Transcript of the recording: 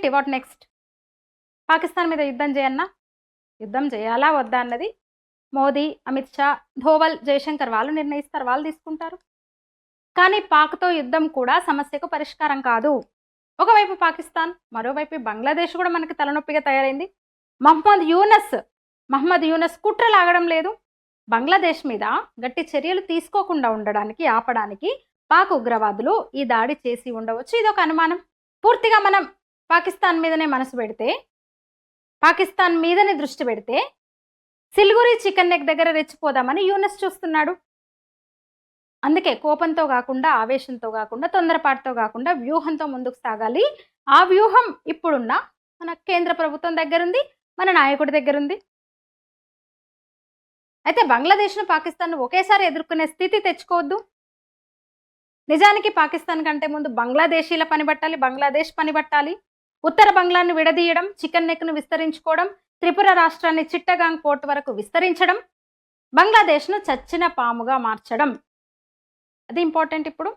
ఏంటి what next? Pakistan మీద యుద్ధం చేయన్నా? యుద్ధం చేయాలా వద్దా అన్నది మోదీ, అమిత్ షా, ధోవల్, జయశంకర్ వాళ్ళు నిర్ణయిస్తారు, వాళ్ళు తీసుకుంటారు. కానీ పాక్తో యుద్ధం కూడా సమస్యకు పరిష్కారం కాదు. ఒకవైపు పాకిస్తాన్, మరోవైపు బంగ్లాదేశ్ కూడా మనకి తలనొప్పిగా తయారైంది. మహమ్మద్ యూనస్ కుట్ర లాగడం లేదు. బంగ్లాదేశ్ మీద గట్టి చర్యలు తీసుకోకుండా ఉండడానికి, ఆపడానికి పాక్ ఉగ్రవాదులు ఈ దాడి చేసి ఉండవచ్చు. ఇదొక అనుమానం. పూర్తిగా మనం పాకిస్తాన్ మీదనే మనసు పెడితే, పాకిస్తాన్ మీదనే దృష్టి పెడితే సిల్గురి చికెన్ నెక్ దగ్గర రెచ్చిపోదామని యూనస్ చూస్తున్నాడు. అందుకే కోపంతో కాకుండా, ఆవేశంతో కాకుండా, తొందరపాటుతో కాకుండా వ్యూహంతో ముందుకు సాగాలి. ఆ వ్యూహం ఇప్పుడున్న మన కేంద్ర ప్రభుత్వం దగ్గరుంది, మన నాయకుడి దగ్గరుంది. అయితే బంగ్లాదేశ్ను, పాకిస్తాన్ను ఒకేసారి ఎదుర్కొనే స్థితి తెచ్చుకోవద్దు. నిజానికి పాకిస్తాన్ కంటే ముందు బంగ్లాదేశీల పని పట్టాలి, బంగ్లాదేశ్ పని పట్టాలి. ఉత్తర బంగ్లాను విడదీయడం, చికెన్ నెక్ను విస్తరించుకోవడం, త్రిపుర రాష్ట్రాన్ని చిట్టగాంగ్ పోర్ట్ వరకు విస్తరించడం, బంగ్లాదేశ్ను చచ్చిన పాముగా మార్చడం, అది ఇంపార్టెంట్ ఇప్పుడు.